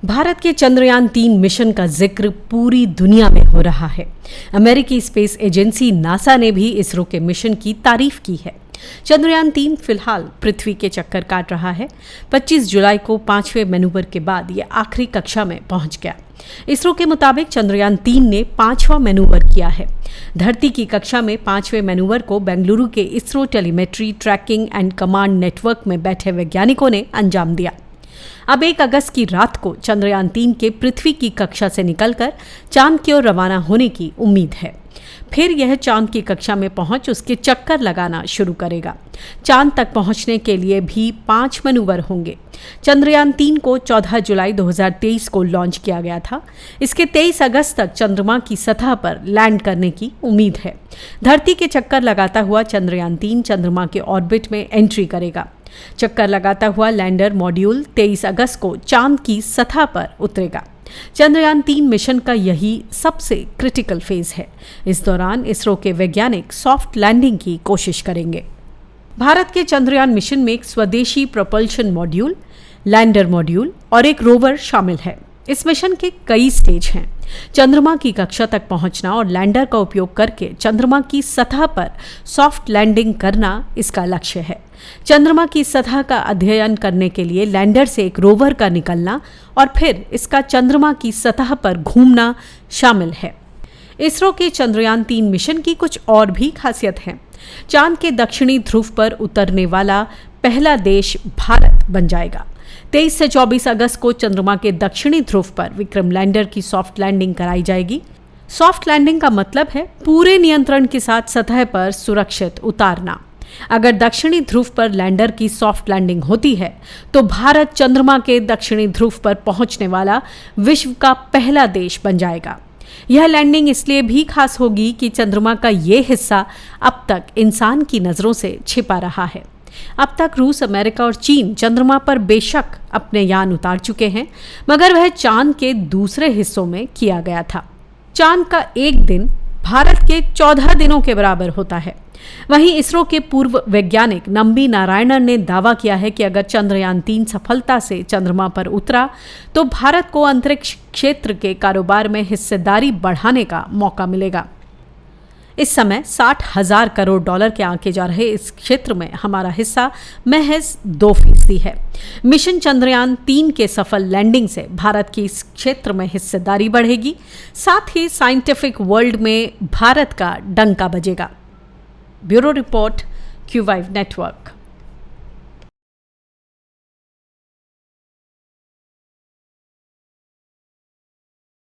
भारत के चंद्रयान-3 मिशन का जिक्र पूरी दुनिया में हो रहा है। अमेरिकी स्पेस एजेंसी नासा ने भी इसरो के मिशन की तारीफ की है। चंद्रयान-3 फिलहाल पृथ्वी के चक्कर काट रहा है। 25 जुलाई को 5वें मैनूवर के बाद ये आखिरी कक्षा में पहुंच गया। इसरो के मुताबिक चंद्रयान-3 ने 5वां मैनूवर किया है। धरती की कक्षा में 5वें मैनूवर को बेंगलुरु के ISRO telemetry tracking and command network में बैठे वैज्ञानिकों ने अंजाम दिया। अब 1 अगस्त की रात को चंद्रयान-3 के पृथ्वी की कक्षा से निकलकर चांद की ओर रवाना होने की उम्मीद है। फिर यह चांद की कक्षा में पहुंच उसके चक्कर लगाना शुरू करेगा। चांद तक पहुंचने के लिए भी 5 मैनूवर होंगे। चंद्रयान-3 को 14 जुलाई 2023 को लॉन्च किया गया था। इसके 23 अगस्त तक चंद्रमा की सतह पर लैंड करने की उम्मीद है। धरती के चक्कर लगाता हुआ चंद्रयान-3 चंद्रमा के ऑर्बिट में एंट्री करेगा। चक्कर लगाता हुआ लैंडर मॉड्यूल 23 अगस्त को चांद की सतह पर उतरेगा। चंद्रयान-3 मिशन का यही सबसे क्रिटिकल फेज है। इस दौरान इसरो के वैज्ञानिक सॉफ्ट लैंडिंग की कोशिश करेंगे। भारत के चंद्रयान मिशन में एक स्वदेशी प्रोपल्शन मॉड्यूल, लैंडर मॉड्यूल और एक रोवर शामिल है। इस मिशन के कई स्टेज हैं। चंद्रमा की कक्षा तक पहुंचना और लैंडर का उपयोग करके चंद्रमा की सतह पर सॉफ्ट लैंडिंग करना इसका लक्ष्य है। चंद्रमा की सतह का अध्ययन करने के लिए लैंडर से एक रोवर का निकलना और फिर इसका चंद्रमा की सतह पर घूमना शामिल है। इसरो के चंद्रयान-3 मिशन की कुछ और भी खासियत हैं। चांद के दक्षिणी ध्रुव पर उतरने वाला पहला देश भारत बन जाएगा। 23 से 24 अगस्त को चंद्रमा के दक्षिणी ध्रुव पर विक्रम लैंडर की सॉफ्ट लैंडिंग कराई जाएगी। सॉफ्ट लैंडिंग का मतलब है पूरे नियंत्रण के साथ सतह पर सुरक्षित उतारना। अगर दक्षिणी ध्रुव पर लैंडर की सॉफ्ट लैंडिंग होती है तो भारत चंद्रमा के दक्षिणी ध्रुव पर पहुंचने वाला विश्व का पहला देश बन जाएगा। यह लैंडिंग इसलिए भी खास होगी कि चंद्रमा का ये हिस्सा अब तक इंसान की नजरों से छिपा रहा है। अब तक रूस, अमेरिका और चीन चंद्रमा पर बेशक अपने यान उतार चुके हैं, मगर वह चांद के दूसरे हिस्सों में किया गया था। चांद का एक दिन भारत के 14 दिनों के बराबर होता है। वहीं इसरो के पूर्व वैज्ञानिक नंबी नारायणन ने दावा किया है कि अगर चंद्रयान-3 सफलता से चंद्रमा पर उतरा तो भारत को अंतरिक्ष क्षेत्र के कारोबार में हिस्सेदारी बढ़ाने का मौका मिलेगा। इस समय $60,000 करोड़ के आंके जा रहे इस क्षेत्र में हमारा हिस्सा महज 2% है। मिशन चंद्रयान-3 के सफल लैंडिंग से भारत की इस क्षेत्र में हिस्सेदारी बढ़ेगी, साथ ही साइंटिफिक वर्ल्ड में भारत का डंका बजेगा। Bureau report, Q5 network.